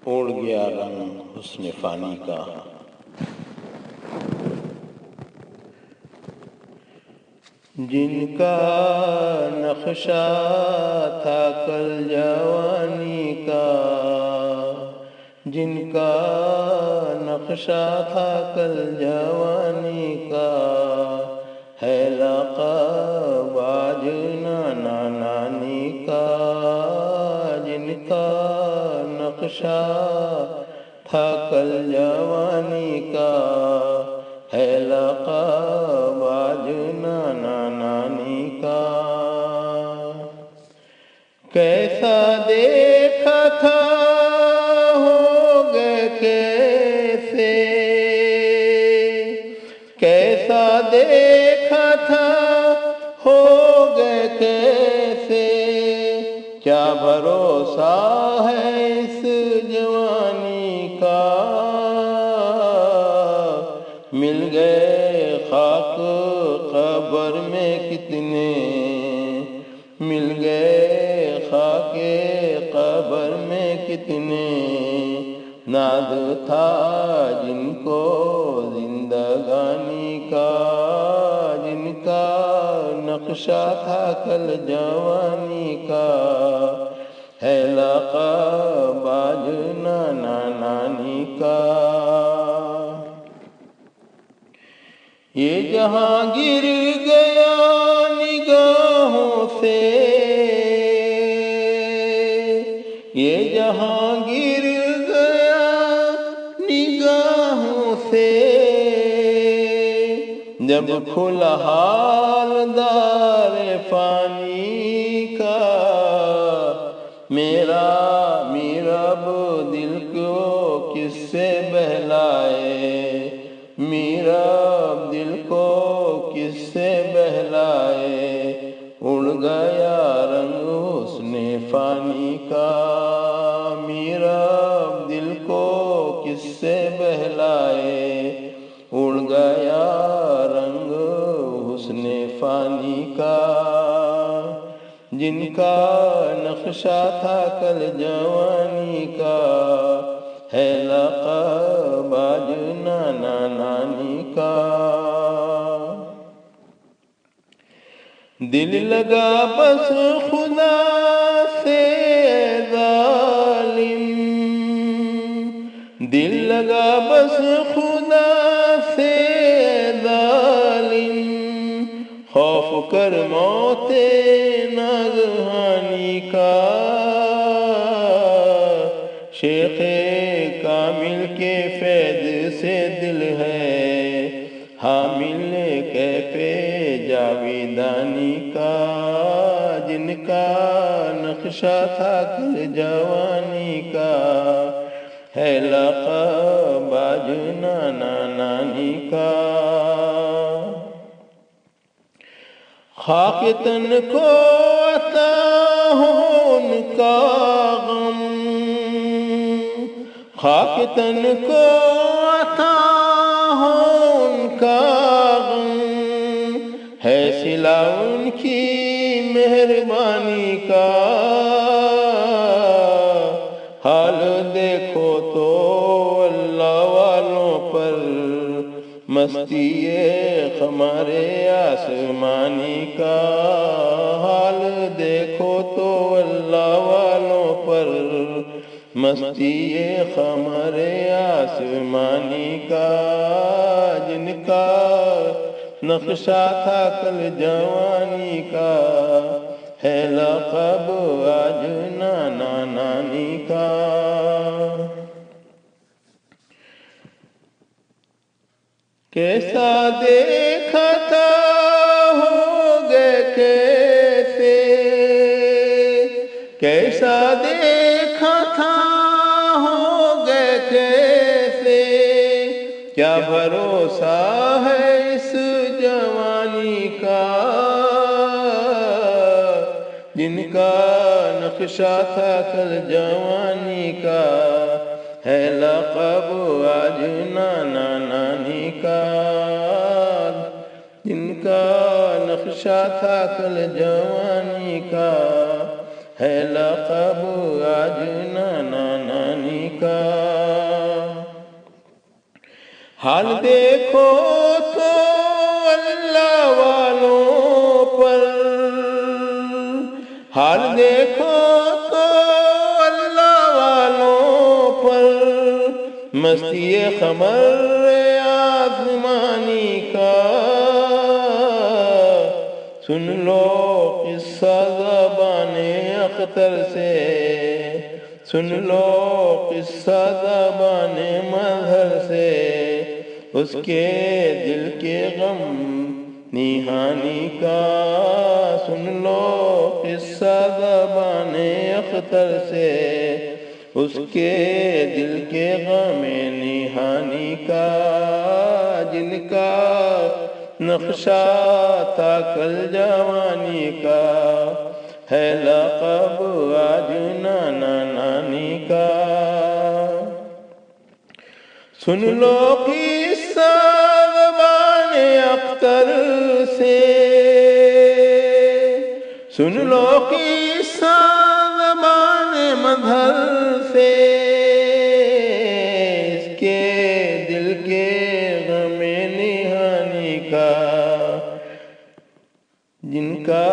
اڑ گیا رنگ حسن فانی کا، جن کا نقشہ تھا کل جوانی کا، جن کا نقشہ تھا کل جوانی کا، ہے لقب آج نانا نانی کا، جن کا نقشہ تھا کل جوانی کا، ہے لقب آج نانا نانی کا۔ کیسا دیکھا تھا ہو گئے کیسے، کیسا دیکھا تھا ہو گئے کیسے، کیا بھروسہ ہے اس جوانی کا، مل گئے خاک قبر میں کتنے، مل گئے خاک قبر میں کتنے، ناز تھا جن کو زندگانی کا، جن کا نقشہ تھا کل جوانی کا، ہے لقب آج نانا نانی کا۔ یہ جہاں گر گیا نگاہوں سے، یہ جہاں گر گیا نگاہوں سے، جب کھلا حال دار فانی کا، میرا رب دل کو کس سے بہلائے، میرا دل کو کس سے بہلائے، اڑ گیا رنگ حسن فانی کا، میرا دل کو کس سے بہلائے، اڑ گیا رنگ حسن فانی کا، جن کا نقشہ تھا کل جوانی کا، ہے لقب آج نانا نانی کا۔ دل لگا بس خدا سے ظالم، دل لگا بس خدا سے ظالم، خوف کر موت ناگہانی کا، شیخ کامل کے فیض سے دل ہے حامل کیف جاویدانی کا، جن کا نقشہ تھا کل جوانی کا، ہے لقب آج نانا نانی کا۔ خاک تن کو عطا ہو ان کا غم، خاک تن کو عطا ہو ان کا غم، ہے صلہ ان کی مہربانی کا، حال دیکھو تو اللہ والوں پر مستی خمار آسمانی کا، حال دیکھو تو اللہ والوں پر مستی خمار آسمانی کا، جن کا نقشہ تھا کل جوانی کا، ہے لقب آج نانا نانی کا۔ کیسا دیکھا تھا ہو گئے کیسے، کیسا دیکھا تھا ہو گئے کیسے، کیا بھروسہ ہے اس جوانی کا، جن کا نقشہ تھا کل جوانی کا، ہے لقب آج نانا نانی کا، جن کا نقشہ تھا کل جوانی کا، ہے لقب آج نانا نانی کا۔ حال دیکھو تو اللہ والوں پر، حال دیکھو تو اللہ والوں پر، مستی خمر آسمانی کا، سن لو قصہ زبان اختر سے، سن لو قصہ زبان مظہر سے، اس کے دل کے غم نہانی کا، سن لو قصہ زبان اختر سے، اس کے دل کے غم نہانی کا، جن کا نقشہ تھا کل جوانی کا، ہے لقب آج نانا نانی کا، سن لو قصہ زبان اختر سے، سن لو قصہ زبان مظہر سے، اس کے دل کے غم نہانی کا، جن کا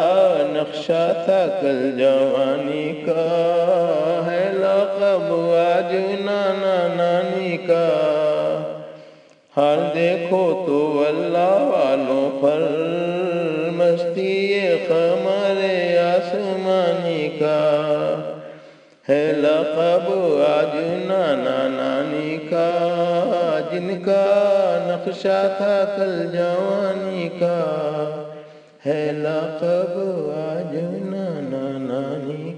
نقشہ تھا کل جوانی کا، ہے لقب آج نانا نانی کا، حال دیکھو تو اللہ والوں پر، مستی قمر آسمانی کا، ہے لقب آج نانا نانی کا، جن کا نقشہ تھا کل جوانی کا، ہے لقب آج نانا نانی